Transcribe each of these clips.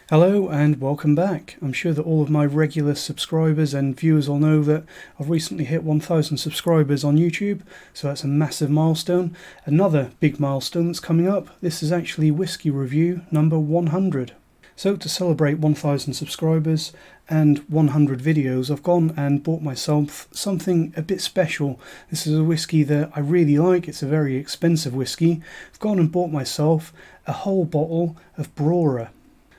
Hello and welcome back. I'm sure that all of my regular subscribers and viewers will know that I've recently hit 1,000 subscribers on YouTube, so that's a massive milestone. Another big milestone that's coming up, this is actually Whisky Review number 100. So to celebrate 1,000 subscribers and 100 videos, I've gone and bought myself something a bit special. This is a whisky that I really like. It's a very expensive whisky. I've gone and bought myself a whole bottle of Brora.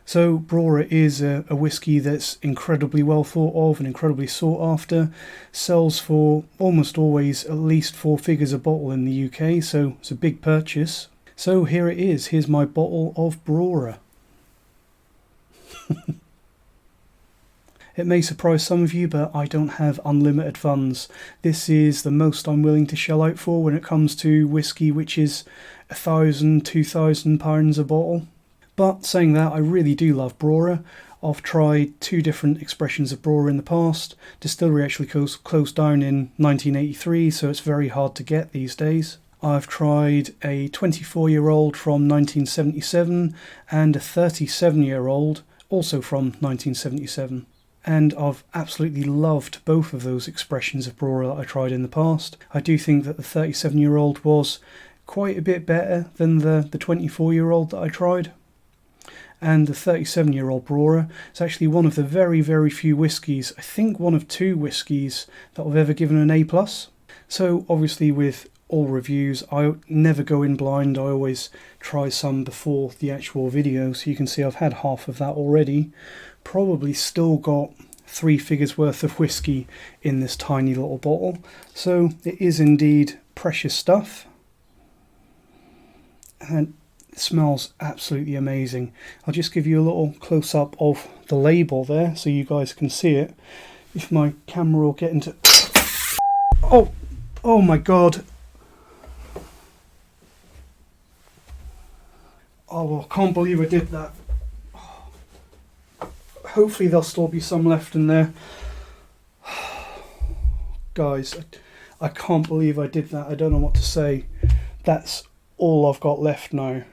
So Brora is a whisky that's incredibly well thought of and incredibly sought after. Sells for almost always at least 4 figures a bottle in the UK, so it's a big purchase. So here it is. Here's my bottle of Brora. It may surprise some of you, but I don't have unlimited funds. This is the most I'm willing to shell out for when it comes to whisky, which is £1,000, £2,000 a bottle. But saying that, I really do love Brora. I've tried 2 different expressions of Brora in the past. Distillery actually closed down in 1983, so it's very hard to get these days. I've tried a 24-year-old from 1977 and a 37-year-old also from 1977. And I've absolutely loved both of those expressions of Brora that I tried in the past. I do think that the 37-year-old was quite a bit better than the 24-year-old that I tried. And the 37-year-old Brora is actually one of the very, very few whiskies, I think one of 2 whiskies, that I've ever given an A+. So obviously with all reviews, I never go in blind. I always try some before the actual video, so you can see I've had half of that already. Probably still got 3 figures worth of whiskey in this tiny little bottle. So it is indeed precious stuff. And it smells absolutely amazing. I'll just give you a little close-up of the label there so you guys can see it. If my camera will get into... Oh my god. Oh, I can't believe I did that. Hopefully there'll still be some left in there. Guys, I can't believe I did that. I don't know what to say. That's all I've got left now.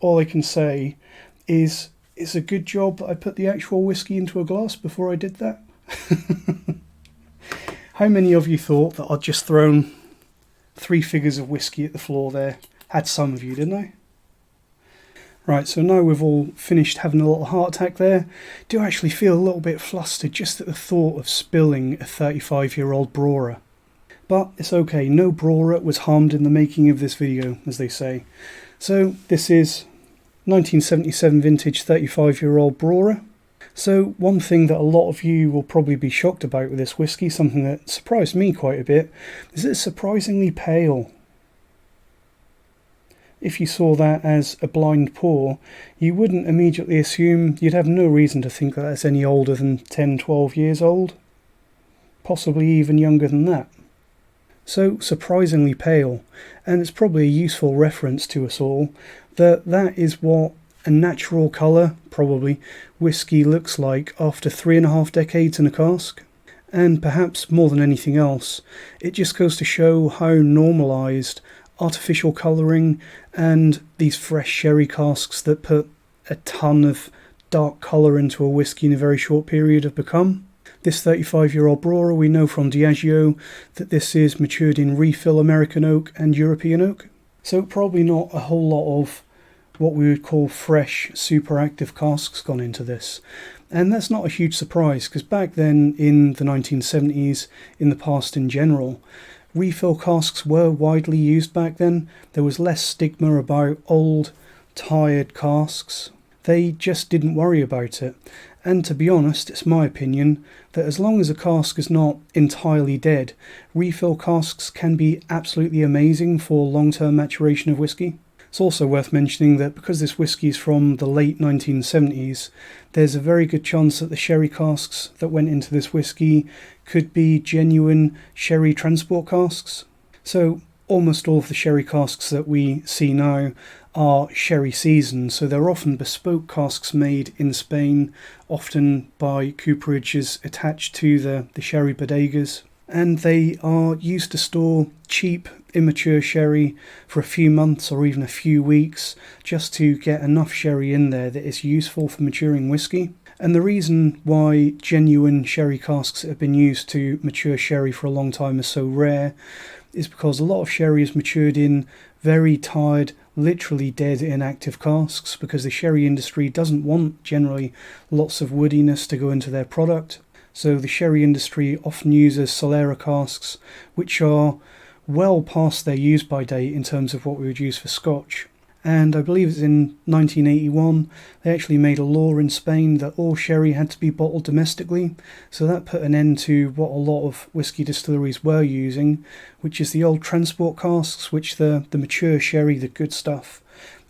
All I can say is it's a good job that I put the actual whiskey into a glass before I did that. How many of you thought that I'd just thrown 3 figures of whiskey at the floor there? Had some of you, didn't I? Right, so now we've all finished having a little heart attack there. Do actually feel a little bit flustered just at the thought of spilling a 35-year-old Brora. But it's okay, no Brora was harmed in the making of this video, as they say. So this is 1977 vintage 35-year-old Brora. So one thing that a lot of you will probably be shocked about with this whisky, something that surprised me quite a bit, is it's surprisingly pale. If you saw that as a blind pour, you wouldn't immediately assume, you'd have no reason to think that that's any older than 10, 12 years old. Possibly even younger than that. So surprisingly pale, and it's probably a useful reference to us all that is what a natural colour, probably, whisky looks like after 3.5 decades in a cask. And perhaps more than anything else, it just goes to show how normalised artificial colouring and these fresh sherry casks that put a ton of dark colour into a whisky in a very short period have become. This 35-year-old Brora, we know from Diageo that this is matured in refill American oak and European oak. So probably not a whole lot of what we would call fresh, super active casks gone into this. And that's not a huge surprise, because back then in the 1970s, in the past in general, refill casks were widely used back then. There was less stigma about old, tired casks. They just didn't worry about it. And to be honest, it's my opinion that as long as a cask is not entirely dead, refill casks can be absolutely amazing for long-term maturation of whisky. It's also worth mentioning that because this whisky is from the late 1970s, there's a very good chance that the sherry casks that went into this whisky could be genuine sherry transport casks. So almost all of the sherry casks that we see now are sherry seasoned, so they're often bespoke casks made in Spain, often by cooperages attached to the sherry bodegas. and they are used to store cheap, immature sherry for a few months or even a few weeks just to get enough sherry in there that is useful for maturing whiskey. And the reason why genuine sherry casks that have been used to mature sherry for a long time are so rare is because a lot of sherry is matured in very tired, literally dead, inactive casks, because the sherry industry doesn't want generally lots of woodiness to go into their product. So the sherry industry often uses Solera casks, which are well past their use-by date in terms of what we would use for Scotch. And I believe it's in 1981 they actually made a law in Spain that all sherry had to be bottled domestically, so that put an end to what a lot of whisky distilleries were using, which is the old transport casks which the mature sherry, the good stuff,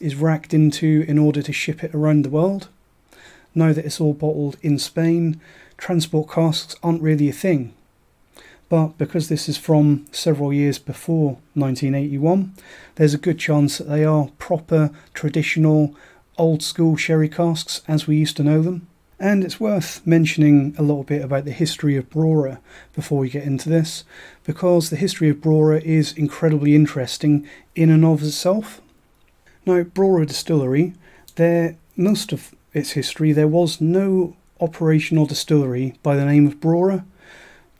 is racked into in order to ship it around the world. Now that it's all bottled in Spain, transport casks aren't really a thing. But because this is from several years before 1981, there's a good chance that they are proper, traditional, old-school sherry casks as we used to know them. And it's worth mentioning a little bit about the history of Brora before we get into this, because the history of Brora is incredibly interesting in and of itself. Now, Brora Distillery, most of its history, there was no operational distillery by the name of Brora.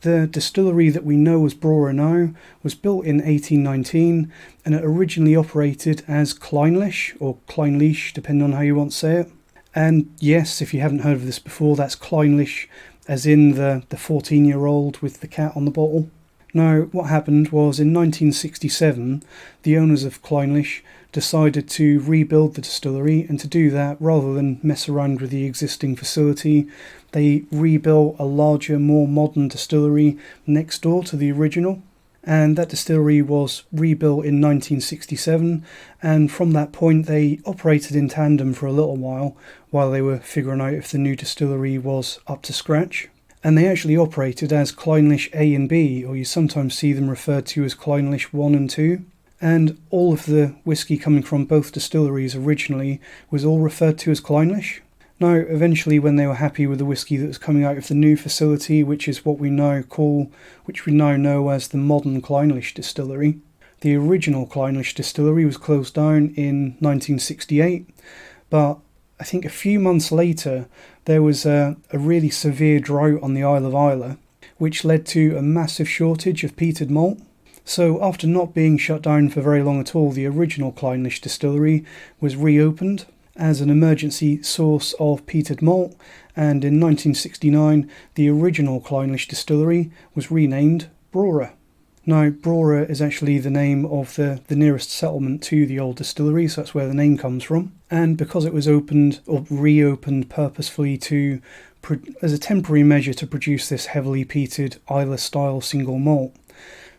The distillery that we know as Brora now was built in 1819, and it originally operated as Clynelish, or Clynelish, depending on how you want to say it. And yes, if you haven't heard of this before, that's Clynelish, as in the 14-year-old with the cat on the bottle. Now, what happened was in 1967, the owners of Clynelish decided to rebuild the distillery, and to do that, rather than mess around with the existing facility, they rebuilt a larger, more modern distillery next door to the original. And that distillery was rebuilt in 1967, and from that point they operated in tandem for a little while they were figuring out if the new distillery was up to scratch. And they actually operated as Clynelish A and B, or you sometimes see them referred to as Clynelish 1 and 2. And all of the whisky coming from both distilleries originally was all referred to as Clynelish. Now, eventually, when they were happy with the whisky that was coming out of the new facility, which is what we now know as the modern Clynelish distillery, the original Clynelish distillery was closed down in 1968, but I think a few months later there was a really severe drought on the Isle of Islay, which led to a massive shortage of peated malt. So after not being shut down for very long at all, the original Clynelish distillery was reopened as an emergency source of peated malt, and in 1969 the original Clynelish distillery was renamed Brora. Now, Brora is actually the name of the nearest settlement to the old distillery, so that's where the name comes from. And because it was opened or reopened purposefully as a temporary measure to produce this heavily peated Islay-style single malt,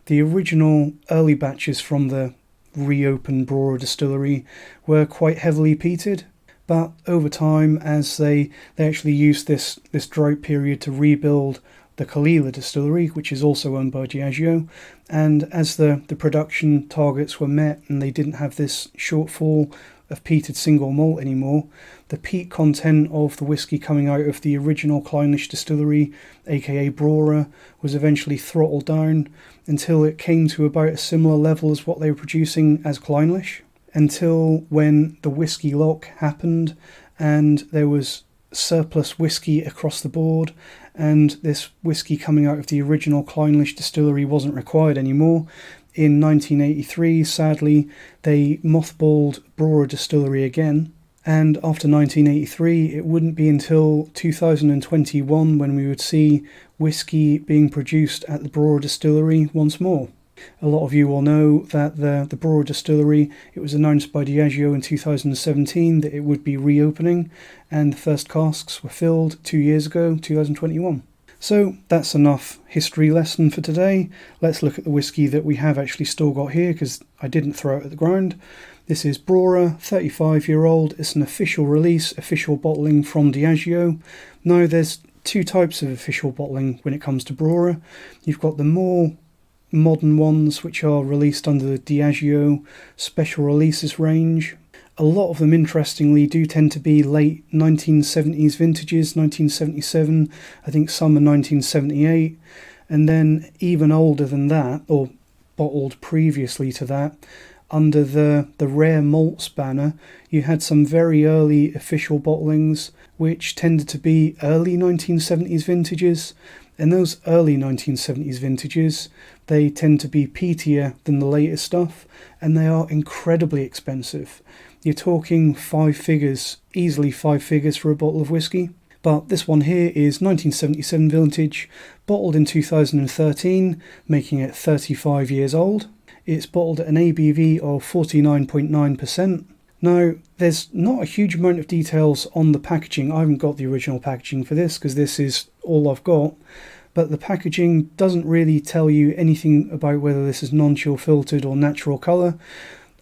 the original early batches from the reopened Brora distillery were quite heavily peated, but over time, as they actually used this drought period to rebuild the Kalila distillery, which is also owned by Diageo, and as the production targets were met and they didn't have this shortfall of peated single malt anymore, the peat content of the whisky coming out of the original Clynelish distillery, aka Brora, was eventually throttled down until it came to about a similar level as what they were producing as Clynelish, until when the whisky lock happened and there was surplus whisky across the board, and this whisky coming out of the original Clynelish distillery wasn't required anymore. In 1983, sadly, they mothballed Brora distillery again, and after 1983 it wouldn't be until 2021 when we would see whisky being produced at the Brora distillery once more. A lot of you will know that the Brora distillery, it was announced by Diageo in 2017 that it would be reopening, and the first casks were filled 2 years ago, 2021. So that's enough history lesson for today. Let's look at the whisky that we have actually still got here, because I didn't throw it at the ground. This is Brora, 35-year-old. It's an official release, official bottling from Diageo. Now, there's two types of official bottling when it comes to Brora. You've got the more modern ones, which are released under the Diageo special releases range. A lot of them, interestingly, do tend to be late 1970s vintages, 1977, I think some are 1978, And then even older than that, or bottled previously to that, under the rare malts banner, you had some very early official bottlings, which tended to be early 1970s vintages. And those early 1970s vintages, they tend to be peatier than the latest stuff, and they are incredibly expensive. You're talking 5 figures, easily 5 figures for a bottle of whiskey. But this one here is 1977 vintage, bottled in 2013, making it 35 years old. It's bottled at an ABV of 49.9%. Now, there's not a huge amount of details on the packaging. I haven't got the original packaging for this because this is all I've got. But the packaging doesn't really tell you anything about whether this is non-chill filtered or natural colour.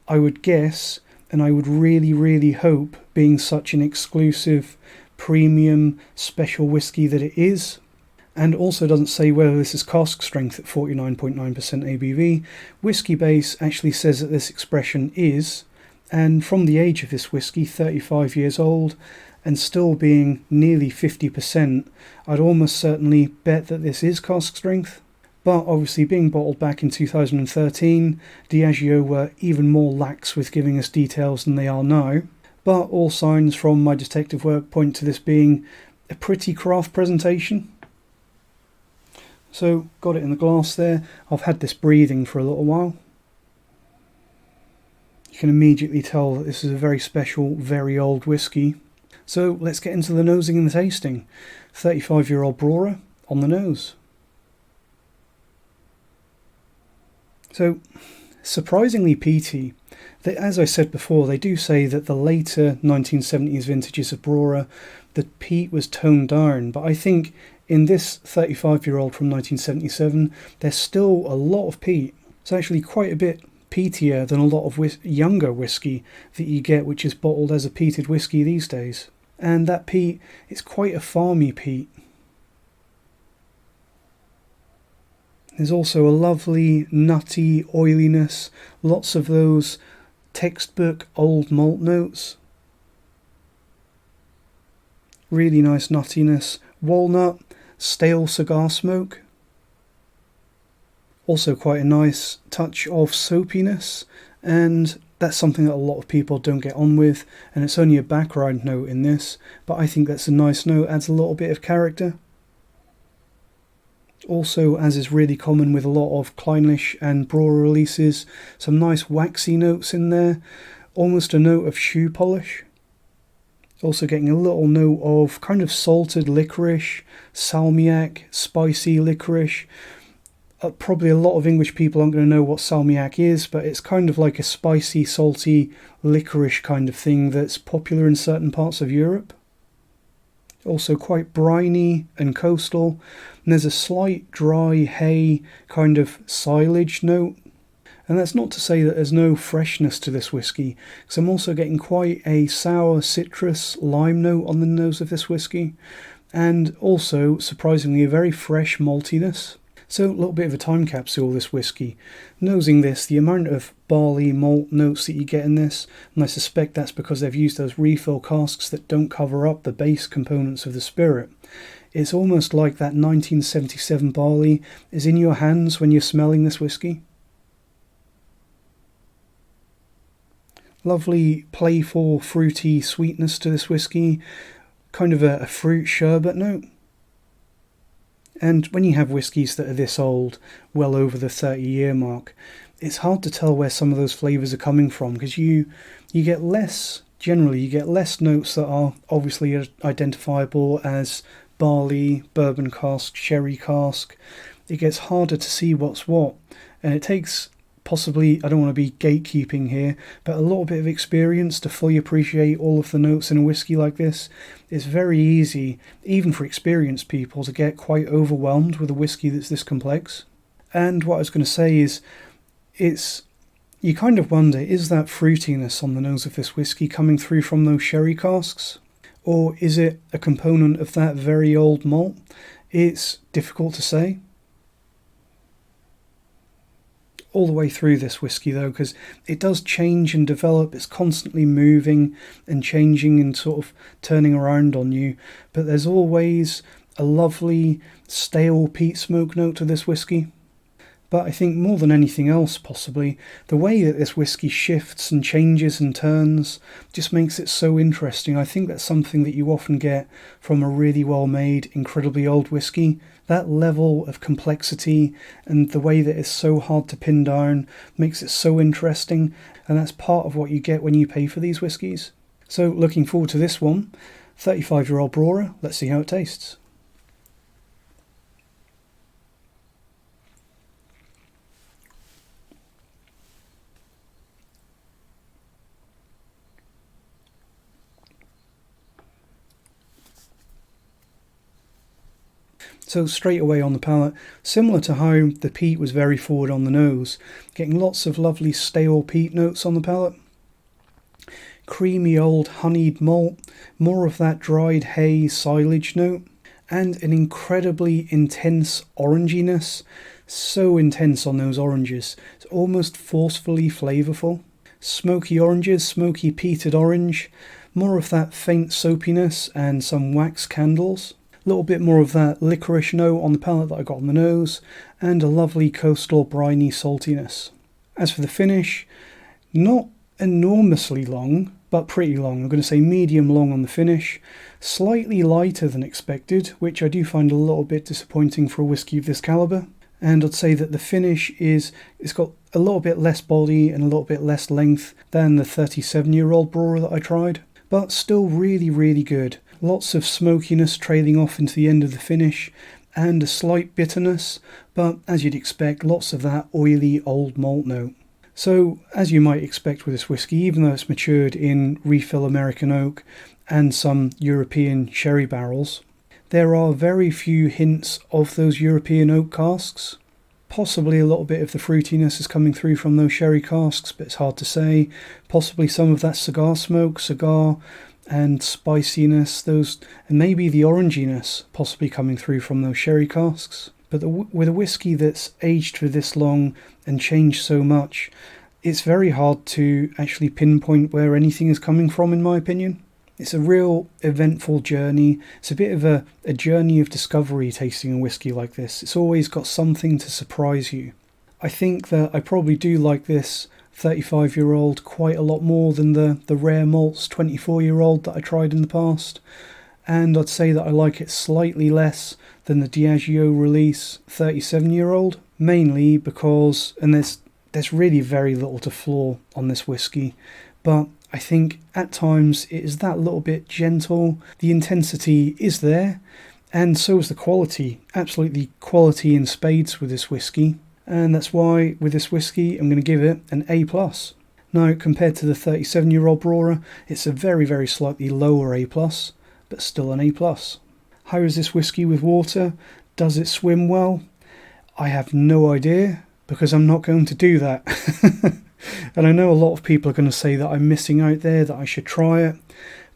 I would guess, and I would really, really hope, being such an exclusive, premium, special whiskey that it is, and also doesn't say whether this is cask strength at 49.9% ABV. Whiskey Base actually says that this expression is, and from the age of this whiskey, 35 years old, and still being nearly 50%, I'd almost certainly bet that this is cask strength. But obviously being bottled back in 2013, Diageo were even more lax with giving us details than they are now. But all signs from my detective work point to this being a pretty craft presentation. So, got it in the glass there. I've had this breathing for a little while. You can immediately tell that this is a very special, very old whiskey. So, let's get into the nosing and the tasting. 35-year-old Brora on the nose. So, surprisingly peaty. As I said before, they do say that the later 1970s vintages of Brora, the peat was toned down, but I think in this 35-year-old from 1977, there's still a lot of peat. It's actually quite a bit peatier than a lot of younger whiskey that you get, which is bottled as a peated whiskey these days. And that peat, it's quite a farmy peat. There's also a lovely nutty oiliness, lots of those textbook old malt notes. Really nice nuttiness, walnut, stale cigar smoke. Also quite a nice touch of soapiness, and that's something that a lot of people don't get on with, and it's only a background note in this, but I think that's a nice note, adds a little bit of character. Also, as is really common with a lot of Clynelish and Brora releases, some nice waxy notes in there, almost a note of shoe polish. Also getting a little note of kind of salted licorice, salmiak, spicy licorice. Probably a lot of English people aren't going to know what salmiak is, but it's kind of like a spicy, salty licorice kind of thing that's popular in certain parts of Europe. Also quite briny and coastal, and there's a slight dry hay kind of silage note. And that's not to say that there's no freshness to this whiskey, because I'm also getting quite a sour citrus lime note on the nose of this whiskey, and also, surprisingly, a very fresh maltiness. So a little bit of a time capsule, this whiskey. Nosing this, the amount of barley malt notes that you get in this, and I suspect that's because they've used those refill casks that don't cover up the base components of the spirit. It's almost like that 1977 barley is in your hands when you're smelling this whiskey. Lovely, playful, fruity sweetness to this whiskey, kind of a fruit sherbet note. And when you have whiskies that are this old, well over the 30-year mark, it's hard to tell where some of those flavours are coming from, because you get less, generally you get less notes that are obviously identifiable as barley, bourbon cask, sherry cask. It gets harder to see what's what, and it takes possibly, I don't want to be gatekeeping here, but a little bit of experience to fully appreciate all of the notes in a whiskey like this. It's very easy, even for experienced people, to get quite overwhelmed with a whiskey that's this complex. And what I was going to say is, you kind of wonder, is that fruitiness on the nose of this whiskey coming through from those sherry casks? Or is it a component of that very old malt? It's difficult to say. All the way through this whiskey though, because it does change and develop. It's constantly moving and changing and sort of turning around on you, but there's always a lovely stale peat smoke note to this whisky. But I think more than anything else, possibly, the way that this whisky shifts and changes and turns just makes it so interesting. I think that's something that you often get from a really well-made, incredibly old whisky. That level of complexity and the way that it's so hard to pin down makes it so interesting, and that's part of what you get when you pay for these whiskies. So looking forward to this one, 35-year-old Brora. Let's see how it tastes. So straight away on the palate, similar to how the peat was very forward on the nose, getting lots of lovely stale peat notes on the palate. Creamy old honeyed malt, more of that dried hay silage note, and an incredibly intense oranginess, so intense on those oranges, it's almost forcefully flavourful. Smoky oranges, smoky peated orange, more of that faint soapiness and some wax candles. A little bit more of that licorice note on the palate that I got on the nose, and a lovely coastal briny saltiness. As for the finish, not enormously long, but pretty long. I'm going to say medium long on the finish, slightly lighter than expected, which I do find a little bit disappointing for a whisky of this calibre. And I'd say that the finish it's got a little bit less body and a little bit less length than the 37-year-old Brora that I tried, but still really, really good. Lots of smokiness trailing off into the end of the finish, and a slight bitterness, but as you'd expect, lots of that oily old malt note. So, as you might expect with this whisky, even though it's matured in refill American oak and some European sherry barrels, there are very few hints of those European oak casks. Possibly a little bit of the fruitiness is coming through from those sherry casks, but it's hard to say. Possibly some of that cigar smoke, and spiciness, and maybe the oranginess possibly coming through from those sherry casks. But with a whisky that's aged for this long and changed so much, it's very hard to actually pinpoint where anything is coming from, in my opinion. It's a real eventful journey. It's a bit of a journey of discovery tasting a whisky like this. It's always got something to surprise you. I think that I probably do like this 35-year-old quite a lot more than the rare malts 24-year-old that I tried in the past, and I'd say that I like it slightly less than the Diageo release 37-year-old, mainly because, and there's really very little to flaw on this whisky, but I think at times it is that little bit gentle. The intensity is there, and so is the quality. Absolutely quality in spades with this whisky. And that's why with this whisky I'm going to give it an A+. Now, compared to the 37-year-old Brora, it's a very, very slightly lower A+, but still an A+. How is this whisky with water? Does it swim well? I have no idea, because I'm not going to do that. And I know a lot of people are going to say that I'm missing out there, that I should try it,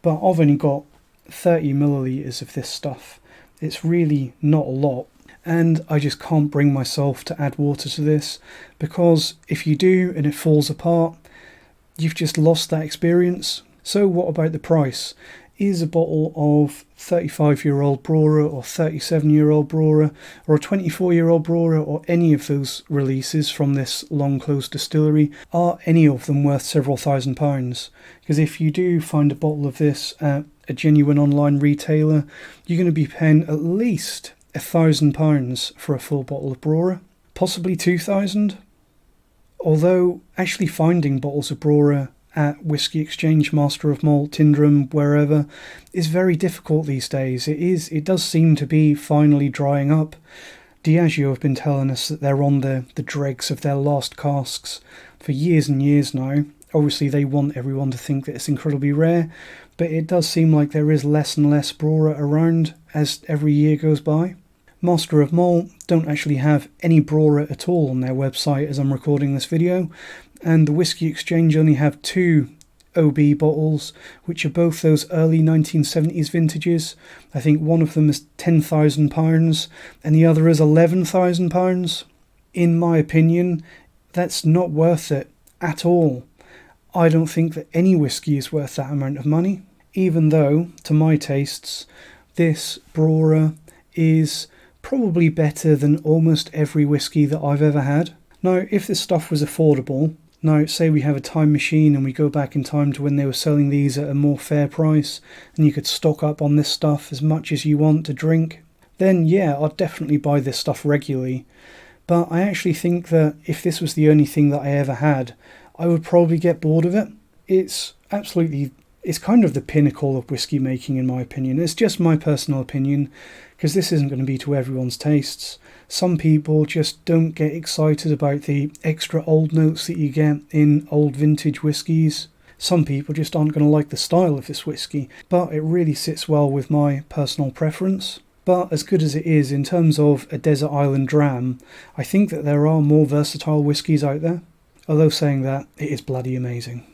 but I've only got 30 millilitres of this stuff. It's really not a lot. And I just can't bring myself to add water to this, because if you do and it falls apart, you've just lost that experience. So what about the price? Is a bottle of 35-year-old Brora or 37-year-old Brora or a 24-year-old Brora or any of those releases from this long-closed distillery, are any of them worth several £1,000s? Because if you do find a bottle of this at a genuine online retailer, you're going to be paying at least £1,000 for a full bottle of Brora, possibly 2,000. Although actually finding bottles of Brora at Whisky Exchange, Master of Malt, Tindrum, wherever, is very difficult these days. It does seem to be finally drying up. Diageo have been telling us that they're on the dregs of their last casks for years and years now. Obviously they want everyone to think that it's incredibly rare, but it does seem like there is less and less Brora around as every year goes by. Master of Malt don't actually have any Brora at all on their website as I'm recording this video, and the Whisky Exchange only have 2 OB bottles, which are both those early 1970s vintages. I think one of them is £10,000 and the other is £11,000. In my opinion, that's not worth it at all. I don't think that any whisky is worth that amount of money, even though, to my tastes, this Brora is probably better than almost every whisky that I've ever had. Now, if this stuff was affordable, now say we have a time machine and we go back in time to when they were selling these at a more fair price and you could stock up on this stuff as much as you want to drink, then yeah, I'd definitely buy this stuff regularly. But I actually think that if this was the only thing that I ever had, I would probably get bored of it. It's kind of the pinnacle of whiskey making in my opinion. It's just my personal opinion, because this isn't going to be to everyone's tastes. Some people just don't get excited about the extra old notes that you get in old vintage whiskies. Some people just aren't going to like the style of this whiskey, but it really sits well with my personal preference. But as good as it is in terms of a desert island dram, I think that there are more versatile whiskies out there. Although saying that, it is bloody amazing.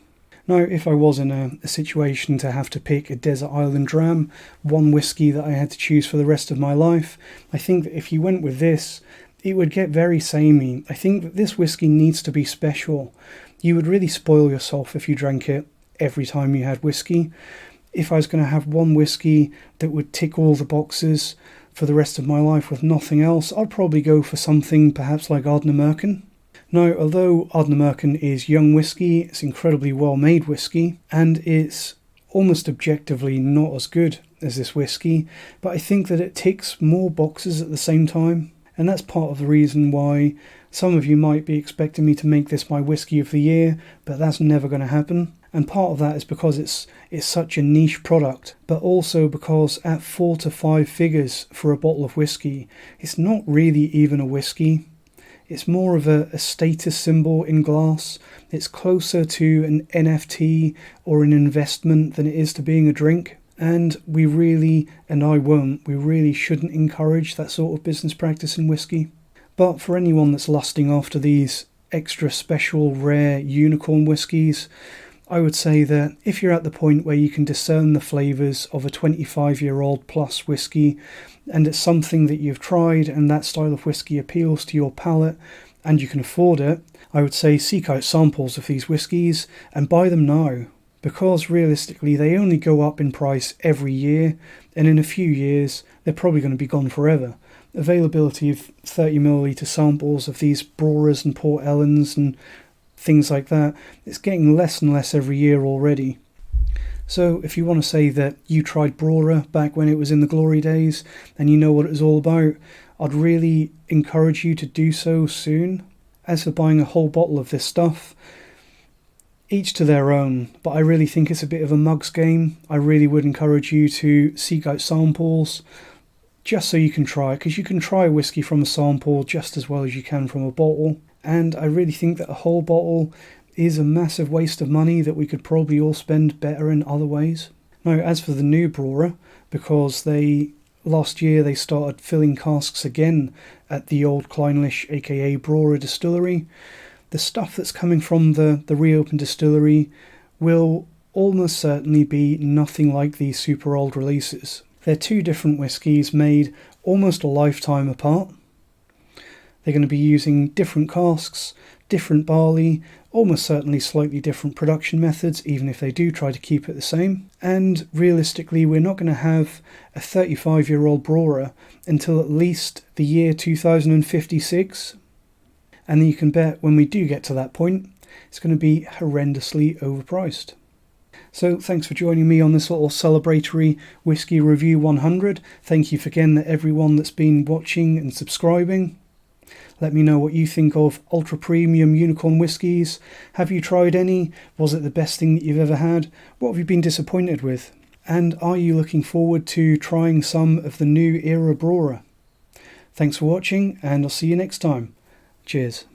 Now, if I was in a situation to have to pick a desert island dram, one whiskey that I had to choose for the rest of my life, I think that if you went with this, it would get very samey. I think that this whiskey needs to be special. You would really spoil yourself if you drank it every time you had whiskey. If I was going to have one whiskey that would tick all the boxes for the rest of my life with nothing else, I'd probably go for something perhaps like Ardnamurchan. Now, although Ardnamurchan is young whiskey, it's incredibly well-made whiskey, and it's almost objectively not as good as this whiskey, but I think that it ticks more boxes at the same time, and that's part of the reason why some of you might be expecting me to make this my whiskey of the year, but that's never going to happen. And part of that is because it's such a niche product, but also because at 4 to 5 figures for a bottle of whiskey, it's not really even a whiskey. It's more of a status symbol in glass. It's closer to an NFT or an investment than it is to being a drink. And we really shouldn't encourage that sort of business practice in whiskey. But for anyone that's lusting after these extra special, rare unicorn whiskies, I would say that if you're at the point where you can discern the flavours of a 25-year-old plus whiskey, and it's something that you've tried and that style of whiskey appeals to your palate and you can afford it, I would say seek out samples of these whiskies and buy them now, because realistically they only go up in price every year, and in a few years they're probably going to be gone forever. Availability of 30ml samples of these Broras and Port Ellens and things like that, it's getting less and less every year already. So if you want to say that you tried Brora back when it was in the glory days and you know what it was all about, I'd really encourage you to do so soon. As for buying a whole bottle of this stuff, each to their own, but I really think it's a bit of a mug's game. I really would encourage you to seek out samples just so you can try it, because you can try whiskey from a sample just as well as you can from a bottle. And I really think that a whole bottle is a massive waste of money that we could probably all spend better in other ways. Now, as for the new Brora, because last year they started filling casks again at the old Clynelish aka Brora distillery, the stuff that's coming from the reopened distillery will almost certainly be nothing like these super old releases. They're two different whiskies made almost a lifetime apart. They're going to be using different casks, different barley, almost certainly slightly different production methods, even if they do try to keep it the same. And realistically, we're not going to have a 35-year-old Brora until at least the year 2056. And then you can bet when we do get to that point, it's going to be horrendously overpriced. So thanks for joining me on this little celebratory Whiskey Review 100. Thank you again to everyone that's been watching and subscribing. Let me know what you think of ultra premium unicorn whiskies. Have you tried any? Was it the best thing that you've ever had? What have you been disappointed with? And are you looking forward to trying some of the new era Brora? Thanks for watching, and I'll see you next time. Cheers.